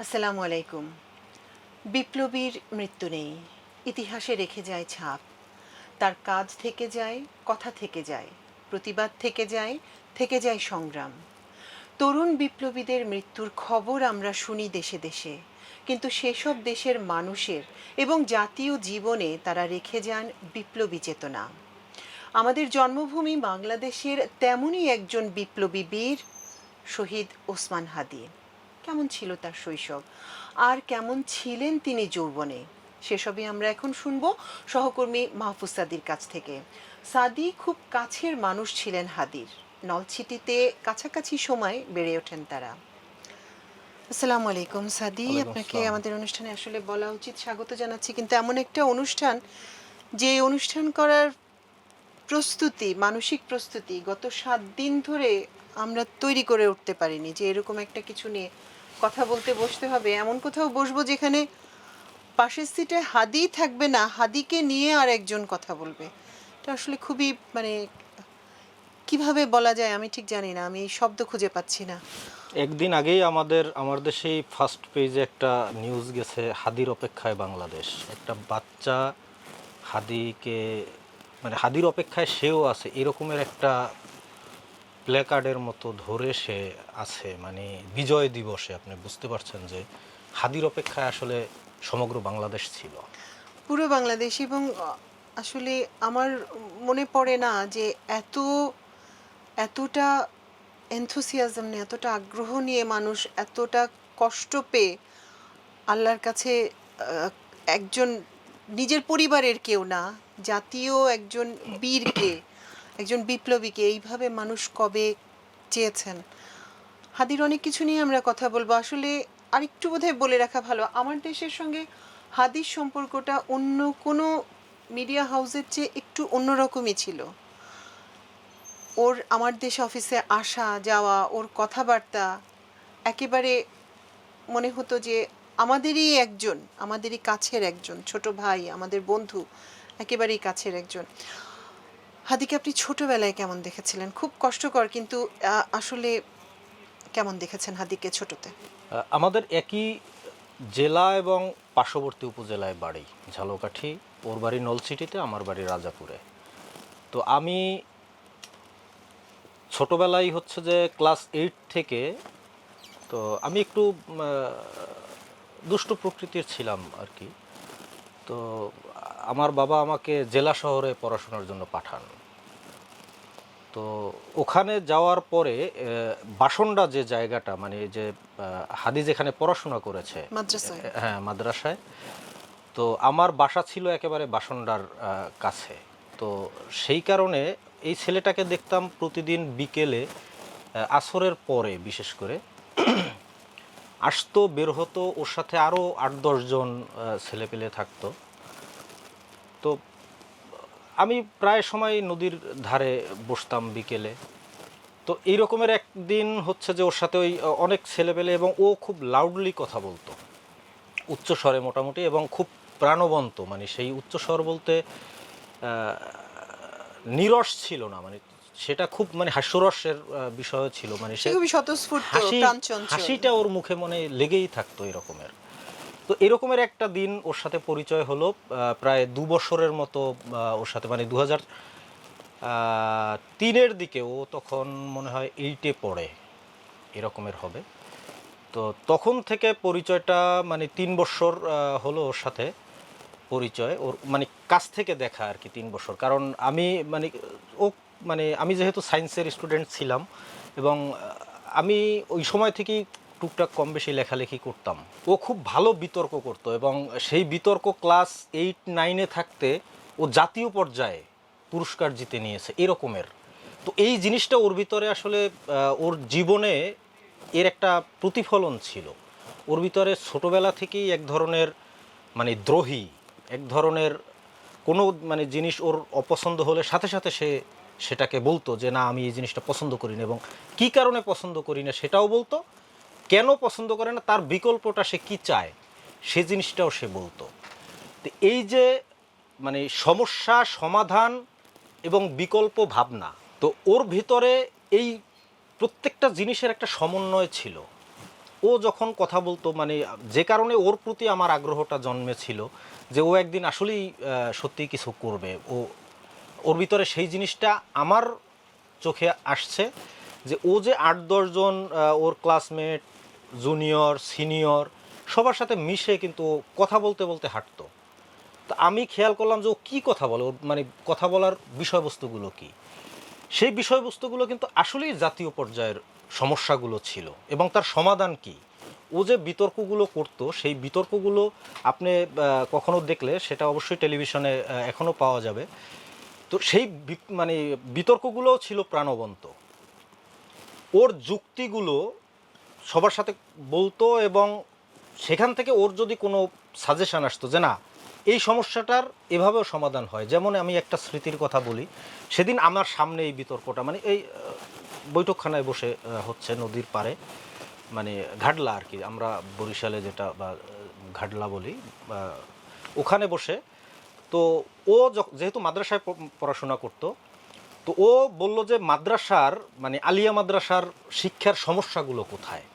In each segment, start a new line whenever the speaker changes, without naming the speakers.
আসসালামু আলাইকুম। বিপ্লবীর মৃত্যু নেই, ইতিহাসে রেখে যায় ছাপ। তার কাজ থেকে যায়, কথা থেকে যায়, প্রতিবাদ থেকে যায় সংগ্রাম। তরুণ বিপ্লবীদের মৃত্যুর খবর আমরা শুনি দেশে দেশে, কিন্তু সেসব দেশের মানুষের এবং জাতীয় জীবনে তারা রেখে যান বিপ্লবী চেতনা। আমাদের জন্মভূমি বাংলাদেশের তেমনই একজন বিপ্লবী বীর শহীদ ওসমান হাদি। কেমন ছিল তার শৈশব, আর কেমন ছিলেন তিনি যৌবনে, সেসবই আমরা এখন শুনবো সহকর্মী মাহফুজ সাদির কাছ থেকে। সাদি খুব কাছের মানুষ ছিলেন হাদির। নলছিটিতে কাছাকাছি সময় বেড়ে ওঠেন তারা। আসসালামু আলাইকুম সাদি,
ওয়ালাইকুম
আপনাকে
আসসালাম।
আমাদের অনুষ্ঠানে আসলে বলা উচিত স্বাগত জানাচ্ছি, কিন্তু এমন একটা অনুষ্ঠান, যে অনুষ্ঠান করার প্রস্তুতি, মানসিক প্রস্তুতি গত 7 দিন ধরে আমরা তৈরি করে উঠতে পারিনি, যে এরকম একটা কিছু নিয়ে কথা বলতে বসতে হবে। এমন কোথাও বসবো যেখানে পাশের সিটে হাদি থাকবে না, হাদিকে নিয়ে আর একজন কথা বলবে। এটা আসলে খুবই মানে কিভাবে বলা যায় আমি ঠিক জানি না, আমি শব্দ খুঁজে পাচ্ছি না।
একদিন আগেই আমার দেশেই ফার্স্ট পেজে একটা নিউজ গেছে, হাদির অপেক্ষায় বাংলাদেশ। একটা বাচ্চা হাদিকে, মানে হাদির অপেক্ষায় সেও আছে, এরকমের একটা প্ল্যাকার্ডের মতো ধরে সে আছে, মানে বিজয় দিবসে। আপনি বুঝতে পারছেন যে হাদির অপেক্ষায় আসলে সমগ্র বাংলাদেশ ছিল।
পুরো বাংলাদেশ। এবং আসলে আমার মনে পড়ে না যে এতটা এনথুসিয়াজম নিয়ে, এতটা আগ্রহ নিয়ে মানুষ এতটা কষ্ট পেয়ে আল্লাহর কাছে একজন নিজের পরিবারের কেউ না, জাতীয় একজন বীরকে, একজন বিপ্লবীকে এইভাবে মানুষ কবে চেয়েছেন। হাদির অনেক কিছু নিয়ে আমরা কথা বলবো। আসলে আরেকটু বোধহয় বলে রাখা ভালো, আমার দেশের সঙ্গে হাদির সম্পর্কটা অন্য কোনো মিডিয়া হাউসের চেয়ে একটু অন্যরকমই ছিল। ওর আমার দেশে অফিসে আসা যাওয়া, ওর কথাবার্তা একেবারে মনে হতো যে আমাদেরই কাছের একজন ছোট ভাই, আমাদের বন্ধু, একেবারেই কাছের একজন। হাদিকে আপনি ছোটবেলায় কেমন দেখেছিলেন? খুব কষ্টকর, কিন্তু আসলে কেমন দেখেছেন হাদিকে ছোটতে?
আমাদের একই জেলা এবং পার্শ্ববর্তী উপজেলায় বাড়ি, ঝালকাঠি। ওর বাড়ি নলছিটিতে, আমার বাড়ি রাজাপুরে। তো আমি ছোটবেলায় হচ্ছে যে ক্লাস 8 থেকে, তো আমি একটু দুষ্ট প্রকৃতির ছিলাম আর কি। তো আমার বাবা আমাকে জেলা শহরে পড়াশোনার জন্য পাঠান। তো ওখানে যাওয়ার পরে বাসন্ডা যে জায়গাটা, মানে যে হাদি যেখানে পড়াশোনা করেছে,
মাদ্রাসায়?
হ্যাঁ মাদ্রাসায়। তো আমার বাসা ছিল একেবারে বাসন্ডার কাছে। তো সেই কারণে এই ছেলেটাকে দেখতাম প্রতিদিন বিকেলে, আসরের পরে বিশেষ করে আসতো, বের হতো, ওর সাথে আরও 8-10 জন ছেলেপেলে থাকতো। তো আমি প্রায় সময় নদীর ধারে বসতাম বিকেলে। তো এই রকমের একদিন হচ্ছে যে ওর সাথে ওই অনেক ছেলেপেলে, এবং ও খুব লাউডলি কথা বলতো, উচ্চ স্বরে মোটামুটি, এবং খুব প্রাণবন্ত। মানে সেই উচ্চ স্বর বলতে নিরস ছিল না, মানে সেটা খুব মানে হাস্যরসের বিষয় ছিল। মানে
সে
সে
খুবই স্বতঃস্ফূর্ত, প্রাণচঞ্চল।
হাসিটা ওর মুখে মনে লেগেই থাকতো এরকমের। তো এরকমের একটা দিন ওর সাথে পরিচয় হলো, প্রায় 2 বছরের মতো ওর সাথে, মানে 2003-এর দিকে। ও তখন মনে হয় 8-এ পড়ে, এরকমের হবে। তো তখন থেকে পরিচয়টা, মানে 3 বছর হলো ওর সাথে পরিচয়, ওর মানে কাছ থেকে দেখা আর কি 3 বছর। কারণ আমি মানে ও মানে আমি যেহেতু সায়েন্সের স্টুডেন্ট ছিলাম, এবং আমি ওই সময় থেকেই টুকটাক কম বেশি লেখালেখি করতাম। ও খুব ভালো বিতর্ক করতো, এবং সেই বিতর্ক ক্লাস 8-9-এ থাকতে ও জাতীয় পর্যায়ে পুরস্কার জিতে নিয়েছে এরকমের। তো এই জিনিসটা ওর ভিতরে আসলে ওর জীবনে এর একটা প্রতিফলন ছিল। ওর ভিতরে ছোটোবেলা থেকেই এক ধরনের মানে দ্রোহী, এক ধরনের কোনো মানে জিনিস ওর অপছন্দ হলে সাথে সাথে সে সেটাকে বলতো যে না, আমি এই জিনিসটা পছন্দ করি না, এবং কী কারণে পছন্দ করি না সেটাও বলতো, কেন পছন্দ করে না তার বিকল্পটা সে কী চায় সে জিনিসটাও সে বলতো। তো এই যে মানে সমস্যা সমাধান এবং বিকল্প ভাবনা, তো ওর ভিতরে এই প্রত্যেকটা জিনিসের একটা সমন্বয় ছিল। ও ও যখন কথা বলতো মানে যে কারণে ওর প্রতি আমার আগ্রহটা জন্মেছিল যে ও একদিন আসলেই সত্যিই কিছু করবে, ওর ভিতরে সেই জিনিসটা আমার চোখে আসছে যে ও যে 8-10 জন ওর ক্লাসমেট, জুনিয়র, সিনিয়র সবার সাথে মিশে কিন্তু ও কথা বলতে বলতে হাঁটতো। তা আমি খেয়াল করলাম যে ও কী কথা বলে, ওর মানে কথা বলার বিষয়বস্তুগুলো কী। সেই বিষয়বস্তুগুলো কিন্তু আসলেই জাতীয় পর্যায়ের সমস্যাগুলো ছিল এবং তার সমাধান কি। ও যে বিতর্কগুলো করতো সেই বিতর্কগুলো আপনি কখনো দেখলে সেটা অবশ্যই টেলিভিশনে এখনও পাওয়া যাবে। তো সেই মানে বিতর্কগুলোও ছিল প্রাণবন্ত। ওর যুক্তিগুলো সবার সাথে বলতো এবং সেখান থেকে ওর যদি কোনো সাজেশান আসতো যে না এই সমস্যাটার এভাবেও সমাধান হয়। যেমন আমি একটা স্মৃতির কথা বলি, সেদিন আমার সামনে এই বিতর্কটা মানে এই বৈঠকখানায় বসে হচ্ছে নদীর পাড়ে, মানে ঘাটলা আর কি, আমরা বরিশালে যেটা বা ঘাটলা বলি, ওখানে বসে। তো ও যেহেতু মাদ্রাসায় পড়াশোনা করতো, তো ও বলল যে মাদ্রাসার মানে আলিয়া মাদ্রাসার শিক্ষার সমস্যাগুলো কোথায়।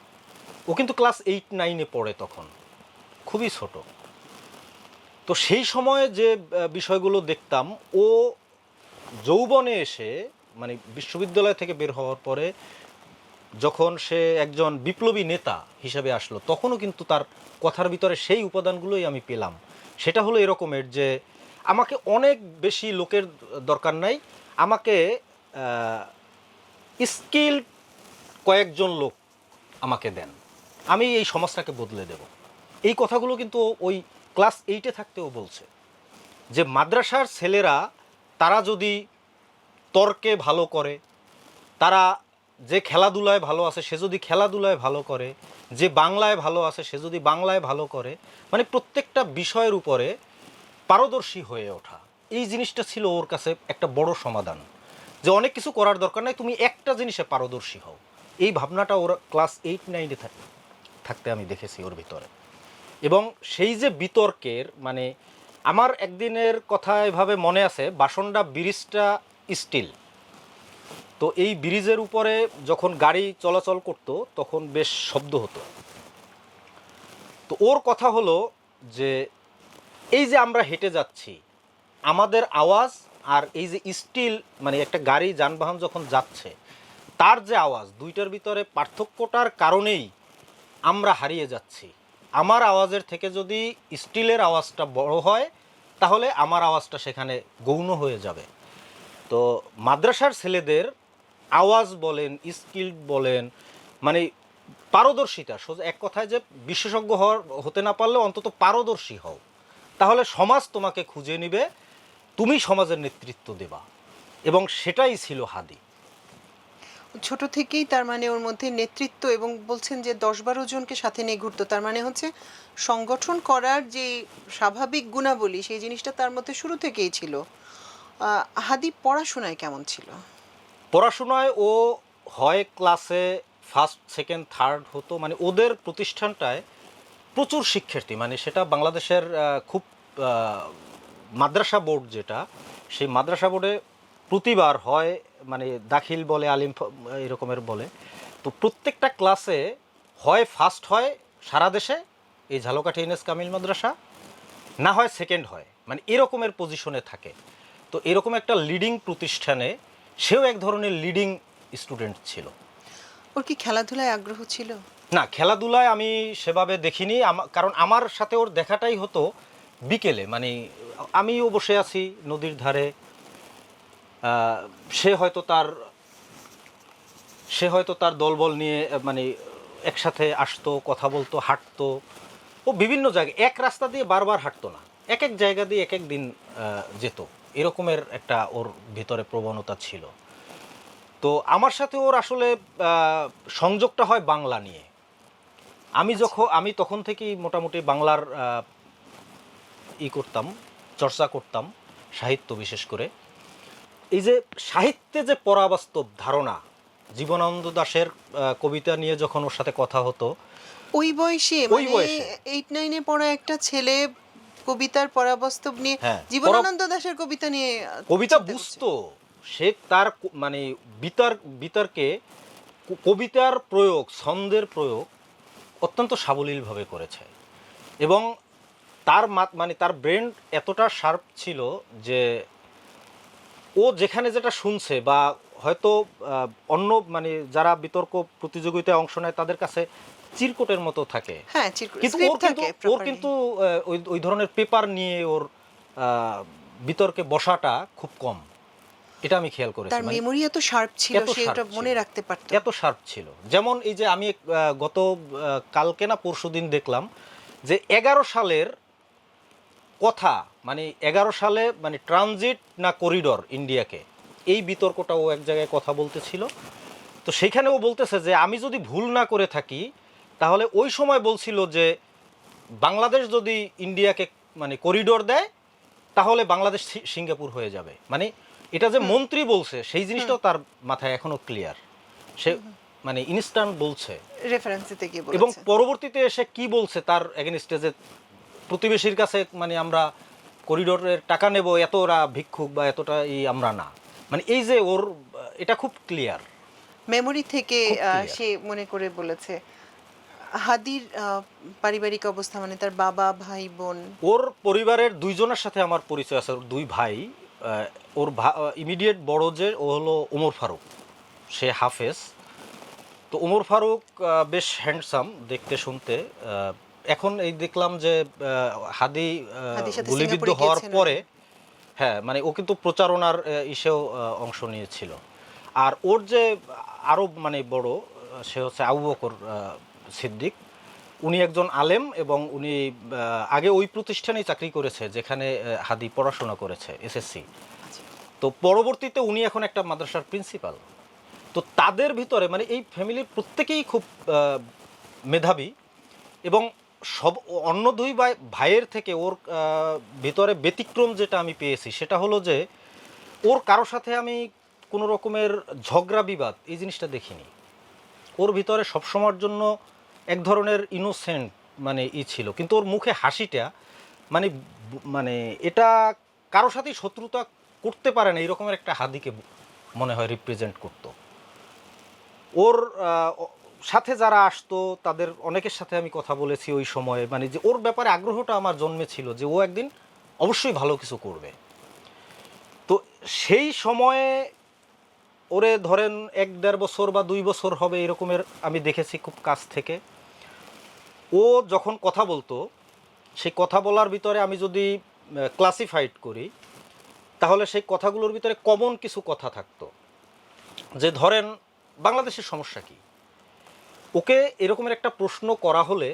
ও কিন্তু ক্লাস 8-9-এ পড়ে, তখন খুবই ছোট। তো সেই সময়ে যে বিষয়গুলো দেখতাম, ও যৌবনে এসে মানে বিশ্ববিদ্যালয় থেকে বের হওয়ার পরে যখন সে একজন বিপ্লবী নেতা হিসেবে আসলো, তখনও কিন্তু তার কথার ভিতরে সেই উপাদানগুলোই আমি পেলাম। সেটা হলো এরকমের যে আমাকে অনেক বেশি লোকের দরকার নাই, আমাকে স্কিল কয়েকজন লোক আমাকে দেন, আমি এই সমাজটাকে বদলে দেব। এই কথাগুলো কিন্তু ওই ক্লাস 8-এ থাকতেও বলছে যে মাদ্রাসার ছেলেরা তারা যদি তর্কে ভালো করে, তারা যে খেলাধুলায় ভালো আছে সে যদি খেলাধুলায় ভালো করে, যে বাংলায় ভালো আছে সে যদি বাংলায় ভালো করে, মানে প্রত্যেকটা বিষয়ের উপরে পারদর্শী হয়ে ওঠা, এই জিনিসটা ছিল ওর কাছে একটা বড় সমাধান। যে অনেক কিছু করার দরকার নাই, তুমি একটা জিনিসে পারদর্শী হও। এই ভাবনাটা ওর ক্লাস 8-9-এ থাকতে আমি দেখেছি ওর ভিতরে। এবং সেই যে বিতর্কের মানে আমার একদিনের কথা এভাবে মনে আছে, বাসনডা ব্রিজটা স্টিল, তো এই ব্রিজের উপরে যখন গাড়ি চলাচল করত তখন বেশ শব্দ হতো। তো ওর কথা হলো যে এই যে আমরা হেঁটে যাচ্ছি, আমাদের আওয়াজ আর এই যে স্টিল মানে একটা গাড়ি যানবাহন যখন যাচ্ছে তার যে আওয়াজ, দুইটার ভিতরে পার্থক্যটার কারণেই আমরা হারিয়ে যাচ্ছি। আমার আওয়াজের থেকে যদি স্টিলের আওয়াজটা বড় হয় তাহলে আমার আওয়াজটা সেখানে গৌণ হয়ে যাবে। তো মাদ্রাসার ছেলেদের আওয়াজ বলেন, স্কিল বলেন, মানে পারদর্শিতা, সোজা এক কথায় যে বিশেষজ্ঞ হতে না পারলে অন্তত পারদর্শী হও, তাহলে সমাজ তোমাকে খুঁজে নিবে, তুমি সমাজের নেতৃত্ব দেবা। এবং সেটাই ছিল হাদি।
ছোট থেকেই তার মানে ওর মধ্যে নেতৃত্ব, এবং বলছেন যে 10-12 জনকে সাথে নিয়ে ঘুরতো, তার মানে হচ্ছে সংগঠন করার যে স্বাভাবিক গুণাবলী সেই জিনিসটা তার মধ্যে শুরু থেকেই ছিল। হাদি পড়াশোনায় কেমন ছিল?
পড়াশোনায় ও হয় ক্লাসে ফার্স্ট, সেকেন্ড, থার্ড হতো, মানে ওদের প্রতিষ্ঠানটায় প্রচুর শিক্ষার্থী, মানে সেটা বাংলাদেশের খুব মাদ্রাসা বোর্ড যেটা, সেই মাদ্রাসা বোর্ডে প্রতিবার হয় মানে দাখিল বলে, আলিম এরকমের বলে, তো প্রত্যেকটা ক্লাসে হয় ফার্স্ট হয় সারা দেশে এই ঝালকাঠি এনএস কামিল মাদ্রাসা, না হয় সেকেন্ড হয়, মানে এরকমের পজিশনে থাকে। তো এরকম একটা লিডিং প্রতিষ্ঠানে সেও এক ধরনের লিডিং স্টুডেন্ট ছিল।
ওর কি খেলাধুলায় আগ্রহ ছিল?
না, খেলাধুলায় আমি সেভাবে দেখিনি, কারণ আমার সাথে ওর দেখাটাই হতো বিকেলে, মানে আমিও বসে আছি নদীর ধারে, সে হয়তো তার দলবল নিয়ে মানে একসাথে আসতো, কথা বলতো, হাঁটতো। ও বিভিন্ন জায়গায় এক রাস্তা দিয়ে বারবার হাঁটতো না, এক এক জায়গা দিয়ে এক এক দিন যেত, এরকমের একটা ওর ভিতরে প্রবণতা ছিল। তো আমার সাথে ওর আসলে সংযোগটা হয় বাংলা নিয়ে। আমি তখন থেকেই মোটামুটি বাংলার করতাম, চর্চা করতাম, সাহিত্য বিশেষ করে। এই যে সাহিত্যে যে পরাবাস্তব ধারণা, জীবনানন্দ দাশের কবিতা নিয়ে যখন ওর সাথে কথা হতো,
ওই বয়সে
ওই
মানে
বয়সে
8-9-এ পড়া একটা ছেলে কবিতার পরাবাস্তব নিয়ে,
হ্যাঁ,
জীবনানন্দ দাশের কবিতা নিয়ে
কবিতা
চিন্তা করছে।
বুঝতো সে, তার মানে বিতর্কে কবিতার প্রয়োগ, ছন্দের প্রয়োগ অত্যন্ত সাবলীলভাবে করেছে এবং তার মানে তার ব্রেন এতটা শার্প ছিল যে ও যেখানে যেটা শুনছে বা হয়তো অন্য মানে যারা বিতর্ক প্রতিযোগিতায় অংশ নেয় তাদের কাছে চিরকুটের মতো থাকে,
হ্যাঁ
কিন্তু
স্ক্রিপ্ট
ওর কিন্তু
থাকে
ওর
প্রপারলি।
কিন্তু ওই ধরনের পেপার নিয়ে ওর বিতর্কে বসাটা খুব কম। এটা আমি খেয়াল করেছি,
তার
মানে
মেমোরি এত শার্প ছিল,
এত
সে ওটা
শার্প
মনে
ছিল,
রাখতে পারতো।
এত শার্প ছিল। যেমন এই যে আমি গত কালকে না পরশুদিন দেখলাম যে 11 সালের কথা, মানে 11 সালে মানে ট্রানজিট না করিডর ইন্ডিয়াকে, এই বিতর্কটা ও এক জায়গায় কথা বলতেছিল। তো সেখানে ও বলতেছে যে আমি যদি ভুল না করে থাকি তাহলে ওই সময় বলছিল যে বাংলাদেশ যদি ইন্ডিয়াকে মানে করিডোর দেয় তাহলে বাংলাদেশ সিঙ্গাপুর হয়ে যাবে। মানে এটা যে মন্ত্রী বলছে সেই জিনিসটাও তার মাথায় এখনো ক্লিয়ার। সে মানে ইনস্ট্যান্ট বলছে
রেফারেন্স দিতে গিয়ে
এবং
বলেছে।
পরবর্তীতে এসে কি বলছে তার এগেনস্টে যে প্রতিবেশীর কাছে মানে আমরা করিডোরের টাকা নেব, এতটা ভিক্ষুক বা এতটা আমরা না, মানে এই যে ওর এটা খুব ক্লিয়ার,
মেমোরি থেকে
খুব ক্লিয়ার।
সে মনে করে বলেছে। হাদির পারিবারিক অবস্থা, মানে তার বাবা ভাই বোন।
ওর পরিবারের দুইজনের সাথে আমার পরিচয় আছে, ওর দুই ভাই। ওর ইমিডিয়েট বড় যে ও হলো ওমর ফারুক, সে হাফেজ। তো ওমর ফারুক বেশ হ্যান্ডসাম দেখতে শুনতে। এখন এই দেখলাম যে হাদি
হাদির সাথে
গুলিবিদ্ধ
সিঙ্গাপুরে
হওয়ার
গিয়েছেন
পরে,
উনি।
হ্যাঁ মানে ও কিন্তু প্রচারণার ইসেও অংশ নিয়েছিল। আর ওর যে আরও মানে বড় সে হচ্ছে আবু বকর সিদ্দিক। উনি একজন আলেম এবং উনি আগে ওই প্রতিষ্ঠানেই চাকরি করেছে যেখানে হাদি পড়াশোনা করেছে, এসএসসি। তো পরবর্তীতে উনি এখন একটা মাদ্রাসার প্রিন্সিপাল। তো তাদের ভিতরে মানে এই ফ্যামিলির প্রত্যেকেই খুব মেধাবী এবং সব অন্য দুই ভাইয়ের থেকে ওর ভিতরে ব্যতিক্রম যেটা আমি পেয়েছি সেটা হলো যে ওর কারোর সাথে আমি কোনো রকমের ঝগড়া বিবাদ এই জিনিসটা দেখিনি। ওর ভিতরে সবসময়ের জন্য এক ধরনের ইনোসেন্ট মানে ছিল, কিন্তু ওর মুখে হাসিটা মানে মানে এটা কারোর সাথেই শত্রুতা করতে পারে না এরকমের একটা হাদিকে মনে হয় রিপ্রেজেন্ট করতো। ওর সাথে যারা আসতো তাদের অনেকের সাথে আমি কথা বলেছি ওই সময়ে, মানে যে ওর ব্যাপারে আগ্রহটা আমার জন্মেছিল যে ও একদিন অবশ্যই ভালো কিছু করবে। তো সেই সময়ে ওরে ধরেন 1-1.5 বছর বা 2 বছর হবে এরকমের আমি দেখেছি খুব কাছ থেকে। ও যখন কথা বলতো সেই কথা বলার ভিতরে আমি যদি ক্লাসিফাইড করি তাহলে সেই কথাগুলোর ভিতরে কমন কিছু কথা থাকতো। যে ধরেন বাংলাদেশের সমস্যা কি, ওকে এরকমের একটা প্রশ্ন করা হলে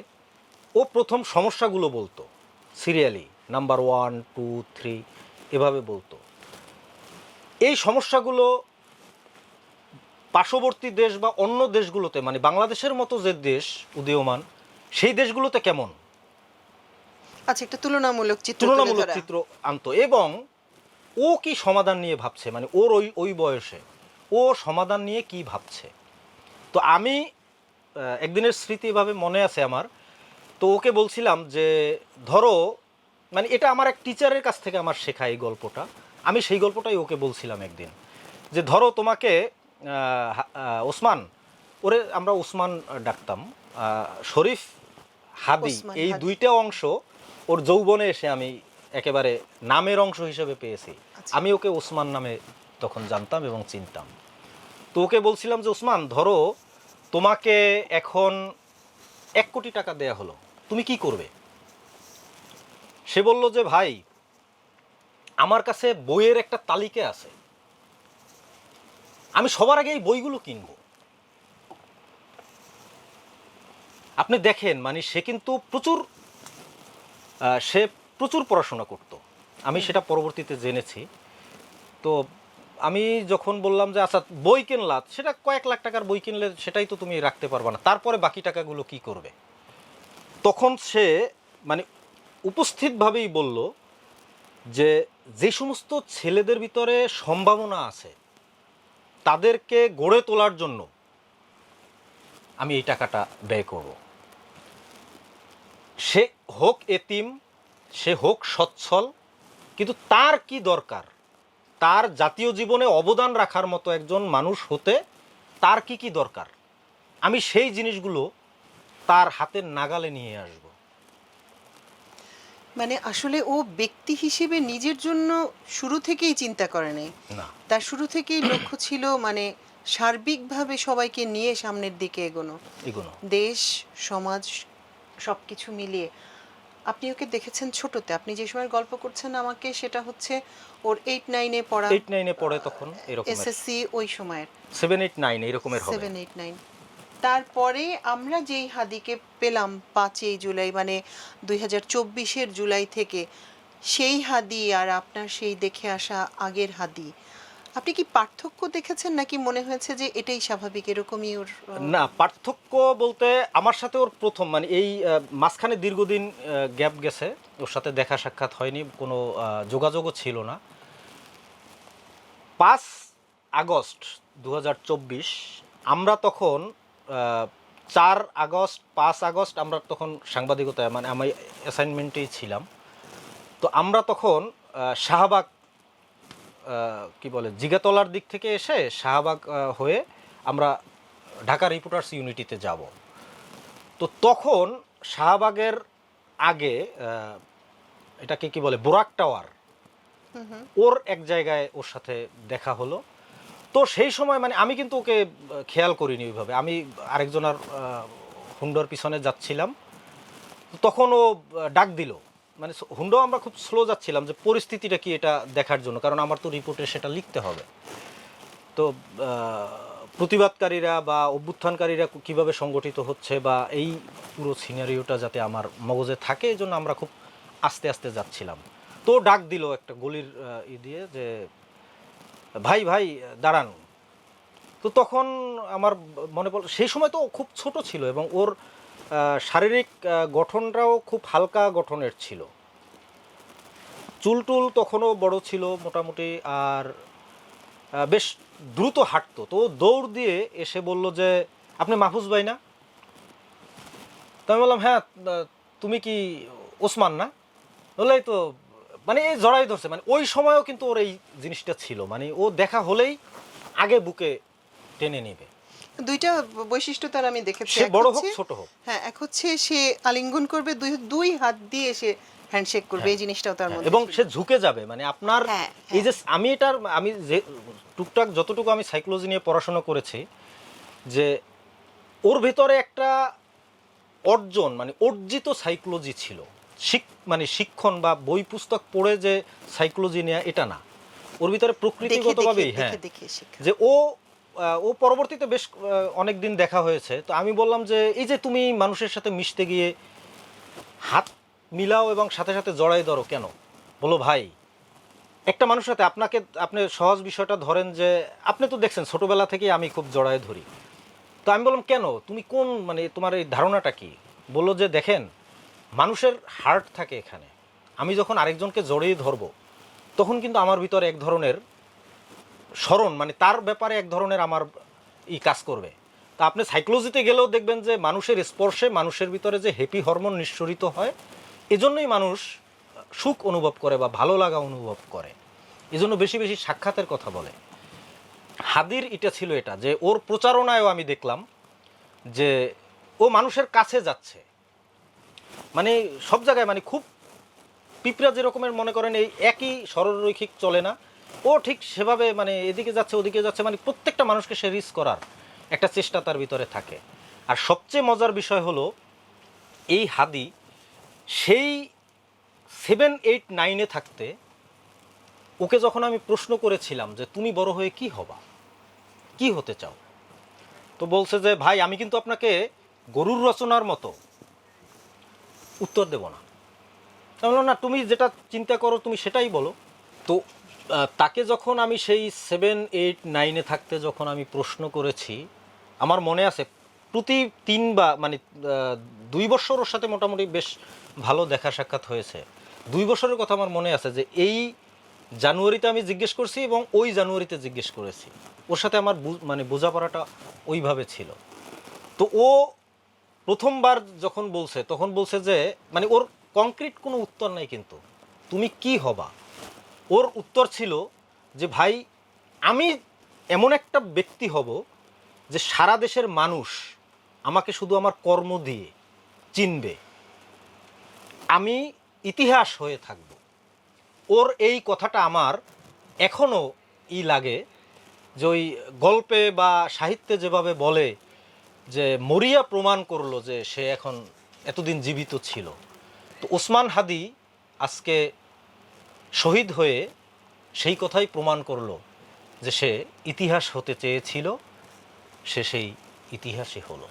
ও প্রথম সমস্যাগুলো বলতো সিরিয়ালি, নাম্বার 1, 2, 3 এভাবে বলতো। এই সমস্যাগুলো পার্শ্ববর্তী দেশ বা অন্য দেশগুলোতে মানে বাংলাদেশের মতো যে দেশ উদীয়মান সেই দেশগুলোতে কেমন,
আচ্ছা, একটা তুলনামূলক চিত্র তুলে
তুলনামূলক
ধরা।
চিত্র আনতো এবং ও কি সমাধান নিয়ে ভাবছে, মানে ওর ওই ওই বয়সে ও সমাধান নিয়ে কি ভাবছে। তো আমি একদিনের স্মৃতি এভাবে মনে আছে আমার। তো ওকে বলছিলাম যে ধরো, মানে এটা আমার এক টিচারের কাছ থেকে আমার শেখা এই গল্পটা, আমি সেই গল্পটাই ওকে বলছিলাম একদিন। যে ধরো তোমাকে ওসমান, ওরে আমরা ওসমান ডাকতাম, শরীফ, হাদি
ওসমান
এই
হাদি।
দুইটা অংশ ওর যৌবনে এসে আমি একেবারে নামের অংশ হিসেবে পেয়েছি।
আচ্ছা।
আমি ওকে ওসমান নামে তখন জানতাম এবং চিনতাম। তো ওকে বলছিলাম যে ওসমান ধরো তোমাকে এখন 1 কোটি টাকা দেয়া হলো, তুমি কি করবে? সে বলল যে ভাই আমার কাছে বইয়ের একটা তালিকা আছে, আমি সবার আগে এই বইগুলো কিনবো। আপনি দেখেন মানে সে কিন্তু সে প্রচুর পড়াশোনা করত, আমি সেটা পরবর্তীতে জেনেছি। তো আমি যখন বললাম যে আচ্ছা বই কিনলা, সেটা কয়েক লাখ টাকার বই কিনলে সেটাই তো তুমি রাখতে পারবে না, তারপরে বাকি টাকাগুলো কি করবে? তখন সে মানে উপস্থিতভাবেই বলল যে যে সমস্ত ছেলেদের ভিতরে সম্ভাবনা আছে তাদেরকে গড়ে তোলার জন্য আমি এই টাকাটা ব্যয় করব। সে হোক এতিম, সে হোক সচ্ছল, কিন্তু তার কি দরকার, তার জাতীয় জীবনে অবদান রাখার মতো একজন মানুষ হতে তার কি কি দরকার, আমি সেই জিনিসগুলো তার হাতের নাগালে নিয়ে আসব।
মানে আসলে ও ব্যক্তি হিসেবে নিজের জন্য শুরু থেকেই চিন্তা করেনি,
না,
তার শুরু থেকেই লক্ষ্য ছিল মানে সার্বিকভাবে সবাইকে নিয়ে সামনের দিকে এগোনো,
এগুলো
দেশ সমাজ সব কিছু মিলিয়ে। আপনি ওকে দেখেছেন ছোটতে, আপনি যে সময় গল্প করছেন আমাকে, সেটা হচ্ছে ওর 8-9-এ পড়া,
8-9-এ পড়ে তখন এরকমের,
এসএসসি ওই সময়ের,
7-8-9 এরকমের হবে।
7-8-9। তারপরে আমরা যেই হাদিকে পেলাম 5ই জুলাই মানে 2024-এর জুলাই থেকে, সেই হাদি আর আপনার সেই দেখে আসা আগের হাদি, আপনি কি পার্থক্য দেখেছেন নাকি মনে হয়েছে যে এটাই স্বাভাবিক, এরকমই ওর
না, পার্থক্য বলতে আমার সাথে ওর প্রথম মানে এই মাঝখানে দীর্ঘদিন গ্যাপ গেছে, ওর সাথে দেখা সাক্ষাৎ হয়নি, কোনো যোগাযোগও ছিল না। 5 আগস্ট 2024 আমরা তখন 4 আগস্ট 5 আগস্ট আমরা তখন সাংবাদিকতায় মানে আমি অ্যাসাইনমেন্টেই ছিলাম। তো আমরা তখন শাহবাগ কি বলে জিগাতলার দিক থেকে এসে শাহবাগ হয়ে আমরা ঢাকা রিপোর্টার্স ইউনিটিতে যাব। তো তখন শাহবাগের আগে এটাকে কি বলে বোরাক টাওয়ার, ওর এক জায়গায় ওর সাথে দেখা হলো। তো সেই সময় মানে আমি কিন্তু ওকে খেয়াল করিনি ওইভাবে, আমি আরেকজনের হুন্ডোর পিছনে যাচ্ছিলাম, তখন ও ডাক দিল, মানে হুন্ডো আমরা খুব স্লো যাচ্ছিলাম যে পরিস্থিতিটা কি এটা দেখার জন্য, কারণ আমার তো রিপোর্টে সেটা লিখতে হবে। তো প্রতিবাদকারীরা বা অভ্যুত্থানকারীরা কিভাবে সংগঠিত হচ্ছে বা এই পুরো সিনারিওটা যাতে আমার মগজে থাকে, এই জন্য আমরা খুব আস্তে আস্তে যাচ্ছিলাম। তো ডাক দিল একটা গলির দিয়ে যে ভাই ভাই দাঁড়ান। তো তখন আমার মনে পড়ল সেই সময় তো খুব ছোট ছিল এবং ওর শারীরিক গঠনটাও খুব হালকা গঠনের ছিল, চুলটুল তখনও বড় ছিল মোটামুটি, আর বেশ দ্রুত হাঁটতো। তো দৌড় দিয়ে এসে বলল যে আপনি মাহফুজ ভাই না? তো আমি বললাম হ্যাঁ, তুমি কি ওসমান না? বললেই তো মানে এই জড়াই ধরছে, মানে ওই সময়ও কিন্তু ওর এই জিনিসটা ছিল, মানে ও দেখা হলেই আগে বুকে টেনে নেবে।
দুইটা বৈশিষ্ট্য তার আমি দেখেছি,
সে
এক
বড় হোক
হচ্ছে,
ছোট হোক।
হ্যাঁ, এক হচ্ছে সে আলিঙ্গন করবে, দুই দুই হাত দিয়ে সে হ্যান্ডশেক করবে, এই জিনিসটাও তার মধ্যে
এবং
ছিল।
সে ঝুঁকে যাবে, মানে আপনার
হ্যাঁ,
এই যে আমি যে টুকটাক যতটুকু আমি সাইকোলজি নিয়ে পড়াশোনা করেছি, যে ওর ভেতরে একটা অর্জন মানে অর্জিত সাইকোলজি ছিল, মানে শিক্ষণ বা বই পুস্তক পড়ে যে সাইকোলজি নেওয়া এটা না, ওর ভিতরে প্রকৃতিগতভাবেই, হ্যাঁ, যে ও পরবর্তীতে বেশ অনেক দিন দেখা হয়েছে। তো আমি বললাম যে এই যে তুমি মানুষের সাথে মিশতে গিয়ে হাত মিলাও এবং সাথে সাথে জড়াই ধরো কেন? বলো ভাই, একটা মানুষের সাথে আপনি সহজ বিষয়টা ধরেন যে আপনি তো দেখছেন ছোটবেলা থেকেই আমি খুব জড়ায় ধরি। তো আমি বললাম কেন, তুমি কোন মানে তোমার এই ধারণাটা কি? বললো যে দেখেন, মানুষের হার্ট থাকে এখানে, আমি যখন আরেকজনকে জড়িয়ে ধরবো তখন কিন্তু আমার ভিতরে এক ধরনের স্মরণ, মানে তার ব্যাপারে এক ধরনের আমার কাজ করবে। তা আপনি সাইকোলজিতে গেলেও দেখবেন যে মানুষের স্পর্শে মানুষের ভিতরে যে হ্যাপি হরমোন নিঃসরিত হয়, এজন্যই মানুষ সুখ অনুভব করে বা ভালো লাগা অনুভব করে, এজন্য বেশি বেশি সাক্ষাতের কথা বলে। হাদির এটা ছিল, এটা যে ওর প্রচারণায়ও আমি দেখলাম যে ও মানুষের কাছে যাচ্ছে, মানে সব জায়গায়, মানে খুব পিঁপড়া যেরকমের মনে করেন এই একই সরলরৈখিক চলে না, ও ঠিক সেভাবে মানে এদিকে যাচ্ছে ওদিকে যাচ্ছে, মানে প্রত্যেকটা মানুষকে সে রিচ করার একটা চেষ্টা তার ভিতরে থাকে। আর সবচেয়ে মজার বিষয় হলো এই হাদি সেই 7-8-9-এ থাকতে ওকে যখন আমি প্রশ্ন করেছিলাম যে তুমি বড় হয়ে কি হবা, কি হতে চাও, তো বলছে যে ভাই আমি কিন্তু আপনাকে গরুর রচনার মতো উত্তর দেব না। আমি বললাম না, তুমি যেটা চিন্তা করো তুমি সেটাই বলো। তো তাকে যখন আমি সেই 7-8-9-এ থাকতে যখন আমি প্রশ্ন করেছি, আমার মনে আছে প্রতি 3 বা মানে 2 বছর ওর সাথে মোটামুটি বেশ ভালো দেখা সাক্ষাৎ হয়েছে। 2 বছরের কথা আমার মনে আছে যে এই জানুয়ারিতে আমি জিজ্ঞেস করছি এবং ওই জানুয়ারিতে জিজ্ঞেস করেছি, ওর সাথে আমার মানে বোঝাপড়াটা ওইভাবে ছিল। তো ও প্রথমবার যখন বলছে তখন বলছে যে মানে ওর কংক্রিট কোনো উত্তর নাই, কিন্তু তুমি কি হবা, ওর উত্তর ছিল যে ভাই আমি এমন একটা ব্যক্তি হব যে সারা দেশের মানুষ আমাকে শুধু আমার কর্ম দিয়ে চিনবে, আমি ইতিহাস হয়ে থাকব। ওর এই কথাটা আমার এখনও লাগে, যে ওই গল্পে বা সাহিত্যে যেভাবে বলে যে মরিয়া প্রমাণ করলো যে সে এখন এতদিন জীবিত ছিল। তো ওসমান হাদি আজকে শহীদ হয়ে সেই কথাই প্রমাণ করলো যে সে ইতিহাস হতে চেয়েছিল, সে সেই ইতিহাসই হলো।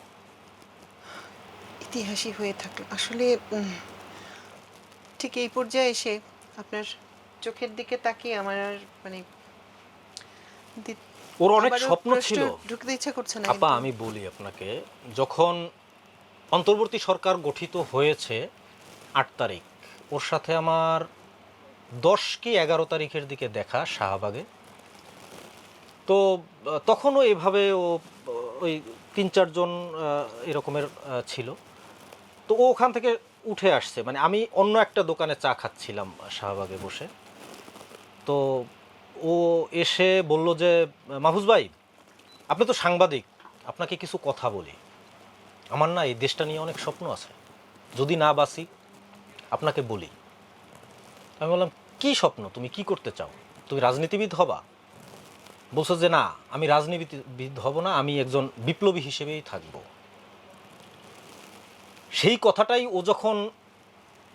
ইতিহাসই হয়ে থাকলো আসলে। ঠিক এই পর্যায়ে এসে আপনার চোখের দিকে তাকিয়ে আমার আর মানে
ওর অনেক
আবারও
স্বপ্ন
প্রশ্ন
ছিল
ঢুকতে ইচ্ছা করছে না
আপা।
কিন্তু।
আমি বলি আপনাকে, যখন অন্তর্বর্তী সরকার গঠিত হয়েছে 8 তারিখ, ওর সাথে আমার 10 কি 11 তারিখের দিকে দেখা শাহবাগে। তো তখনও এভাবে ও ওই 3-4 জন এরকমের ছিল। তো ও ওখান থেকে উঠে আসছে, মানে আমি অন্য একটা দোকানে চা খাচ্ছিলাম শাহবাগে বসে। তো ও এসে বলল যে মাহফুজ ভাই, আপনি তো সাংবাদিক, আপনাকে কিছু কথা বলি। আমার না এই দেশটা নিয়ে অনেক স্বপ্ন আছে, যদি না বাঁচি আপনাকে বলি। আমি বললাম, কি স্বপ্ন? তুমি কি করতে চাও? তুমি রাজনীতিবিদ হবা? বলছো যে না, আমি রাজনীতিবিদ হব না, আমি একজন বিপ্লবী হিসেবেই থাকব। সেই কথাটাই ও যখন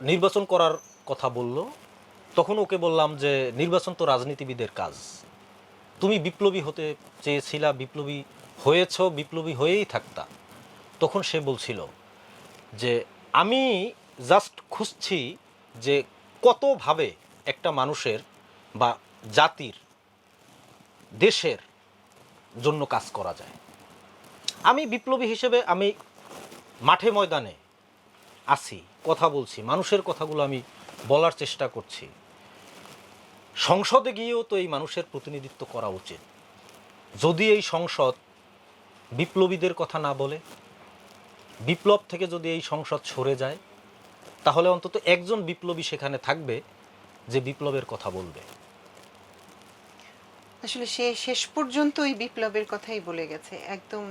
নির্বাচন করার কথা বলল, তখন ওকে বললাম যে নির্বাচন তো রাজনীতিবিদের কাজ, তুমি বিপ্লবী হতে চেয়েছিলা, বিপ্লবী হয়েছ, বিপ্লবী হয়েই থাকতা। তখন সে বলছিল যে আমি জাস্ট খুঁজছি যে কতভাবে একটা মানুষের বা জাতির, দেশের জন্য কাজ করা যায়। আমি বিপ্লবী হিসেবে আমি মাঠে ময়দানে আছি, কথা বলছি, মানুষের কথাগুলো আমি বলার চেষ্টা করছি। সংসদে গিয়েও তো এই মানুষের প্রতিনিধিত্ব করা উচিত। যদি এই সংসদ বিপ্লবীদের কথা না বলে, বিপ্লব থেকে যদি এই সংসদ সরে যায়, তাহলে অন্তত একজন বিপ্লবী সেখানে থাকবে যে বিপ্লবের কথা বলবে।
আসলে সে শেষ পর্যন্ত ওই বিপ্লবের কথাই বলে গেছে, একদম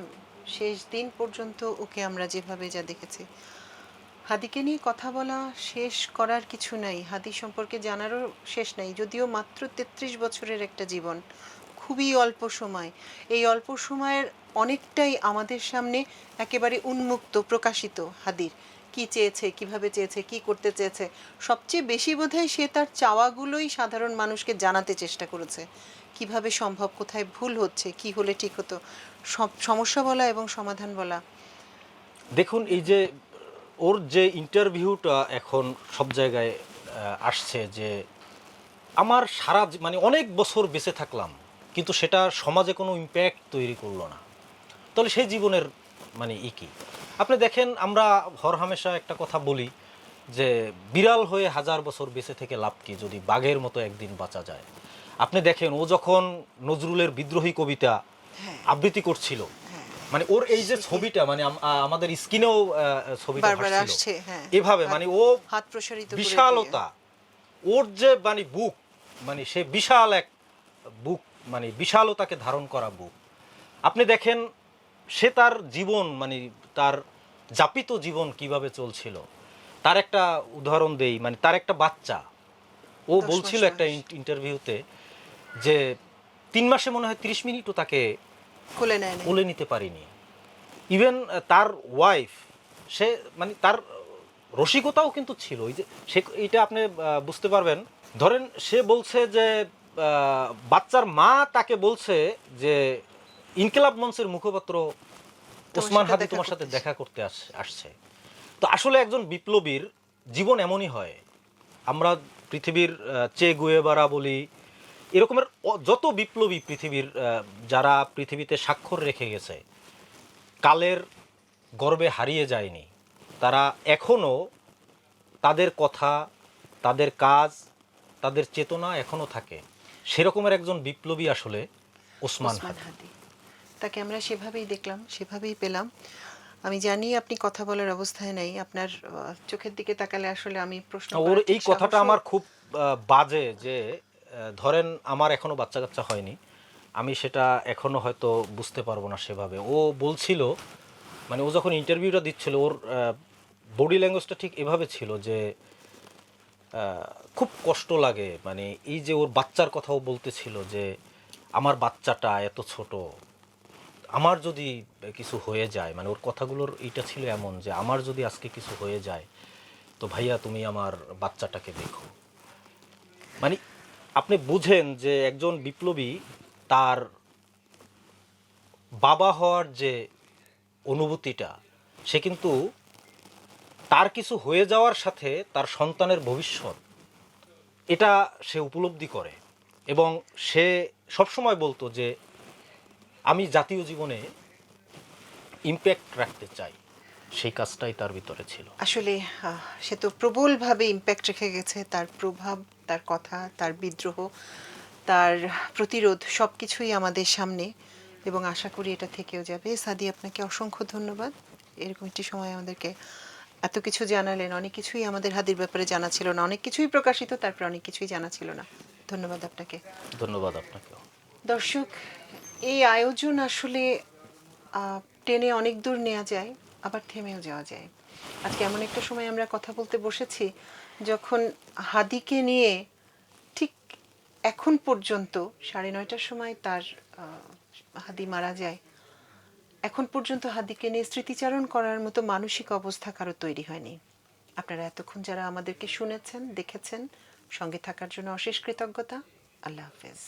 শেষ দিন পর্যন্ত ওকে আমরা যেভাবে যা দেখেছি। হাদিকে নিয়ে কথা বলা শেষ করার কিছু নাই, হাদি সম্পর্কে জানারও শেষ নাই। যদিও মাত্র 33 বছরের একটা জীবন, খুবই অল্প সময়। এই অল্প সময়ের অনেকটাই আমাদের সামনে একেবারে উন্মুক্ত প্রকাশিত। হাদির কি চেয়েছে, কিভাবে চেয়েছে, কি করতে চেয়েছে, সবচেয়ে বেশি বোধহয় সে তার চাওয়াগুলোই সাধারণ মানুষকে জানাতে চেষ্টা করেছে। কিভাবে সম্ভব, কোথায় ভুল হচ্ছে, কি হলে ঠিক হতো, সব সমস্যা বলা এবং সমাধান বলা।
দেখুন, এই যে ওর যে ইন্টারভিউটা এখন সব জায়গায় আসছে, যে আমার মানে অনেক বছর বেঁচে থাকলাম কিন্তু সেটা সমাজে কোনো ইম্প্যাক্ট তৈরি করলো না, তাহলে সেই জীবনের মানে কি? আপনি দেখেন, আমরা হরহামেশা একটা কথা বলি যে বিড়াল হয়ে 1000 বছর বেঁচে থেকে লাভ কি যদি বাঘের মতো একদিন বাঁচা যায়। আপনি দেখেন, ও যখন নজরুলের বিদ্রোহী কবিতা আবৃত্তি করছিল, মানে ওর এই যে ছবিটা, মানে আমাদের স্ক্রিনেও ছবিটা
বারবার
ভাসছিল
আসছে, হ্যাঁ,
এভাবে, মানে ও
হাত প্রসারিত করে দিয়ে।
বিশালতা, ওর যে মানে বুক, মানে সে বিশাল এক বুক, মানে বিশালতাকে ধারণ করা বুক। আপনি দেখেন সে তার জীবন, মানে তার যাপিত জীবন কিভাবে চলছিল, তার একটা উদাহরণ দেই। মানে তার একটা বাচ্চা, ও
10 মাস
বলছিল একটা
বয়স।
ইন্টারভিউতে যে 3 মাসে মনে হয় 30 মিনিটও তাকে
কোলে নেয় নাই।
কোলে নিতে পারিনি। ইভেন তার ওয়াইফ, সে মানে তার রসিকতাও কিন্তু ছিল। ওই যে সে, এটা আপনি বুঝতে পারবেন, ধরেন সে বলছে যে বাচ্চার মা তাকে বলছে যে ইনকিলাব মঞ্চের মুখপাত্র ওসমান হাদি তোমার সাথে দেখা করতে আসছে। তো আসলে একজন বিপ্লবীর জীবন এমনই হয়। আমরা পৃথিবীর চে গুয়েভারা বলি, এরকমের যত বিপ্লবী পৃথিবীর যারা পৃথিবীতে স্বাক্ষর রেখে গেছে, কালের গর্বে হারিয়ে যায়নি, তারা এখনো তাদের কথা, তাদের কাজ, তাদের চেতনা এখনো থাকে। সেরকমের একজন বিপ্লবী আসলে ওসমান হাদি।
তাকে আমরা সেভাবেই দেখলাম, সেভাবেই পেলাম। আমি জানি আপনি কথা বলার অবস্থায় নাই, আপনার চোখের দিকে তাকালে আসলে আমি প্রশ্ন
ওর এই কথাটা আমার খুব বাজে যে ধরেন আমার এখনো বাচ্চা কাচ্চা হয়নি, আমি সেটা এখনো হয়তো বুঝতে পারবো না সেভাবে। ও বলছিল, মানে ও যখন ইন্টারভিউটা দিচ্ছিল, ওর বডি ল্যাঙ্গুয়েজটা ঠিক এভাবে ছিল যে খুব কষ্ট লাগে, মানে এই যে ওর বাচ্চার কথাও বলতেছিল যে আমার বাচ্চাটা এত ছোট, আমার যদি কিছু হয়ে যায়, মানে ওর কথাগুলোর এইটা ছিল এমন যে আমার যদি আজকে কিছু হয়ে যায় তো ভাইয়া তুমি আমার বাচ্চাটাকে দেখো। মানে আপনি বুঝেন যে একজন বিপ্লবী তার বাবা হওয়ার যে অনুভূতিটা, সে কিন্তু তার কিছু হয়ে যাওয়ার সাথে তার সন্তানের ভবিষ্যৎ এটা সে উপলব্ধি করে। এবং সে সবসময় বলতো যে আমি জাতীয় জীবনে ইম্প্যাক্ট রাখতে চাই, সেই কাজটাই তার ভিতরে ছিল।
আসলে সে তো প্রবলভাবে ইম্প্যাক্ট রেখে গেছে। তার প্রভাব, তার কথা, তার বিদ্রোহ, তার প্রতিরোধ সব কিছুই আমাদের সামনে, এবং আশা করি এটা থেকেও যাবে। সাদি, আপনাকে অসংখ্য ধন্যবাদ। এরকম একটি সময় আমাদেরকে এত কিছু জানালেন। অনেক কিছুই আমাদের হাদির ব্যাপারে জানা ছিল না, অনেক কিছুই প্রকাশিত, তারপর অনেক কিছুই জানা ছিল না। ধন্যবাদ আপনাকে।
ধন্যবাদ আপনাকেও।
দর্শক, এই আয়োজন আসলে টেনে অনেক দূর নেওয়া যায়, আবার থেমেও যাওয়া যায়। আজকে এমন একটা সময় আমরা কথা বলতে বসেছি যখন হাদিকে নিয়ে ঠিক এখন পর্যন্ত 9:30টার সময় তার হাদি মারা যায়, এখন পর্যন্ত হাদিকে নিয়ে স্মৃতিচারণ করার মতো মানসিক অবস্থা কারো তৈরি হয়নি। আপনারা এতক্ষণ যারা আমাদেরকে শুনেছেন, দেখেছেন, সঙ্গে থাকার জন্য অশেষ কৃতজ্ঞতা। আল্লাহ হাফেজ।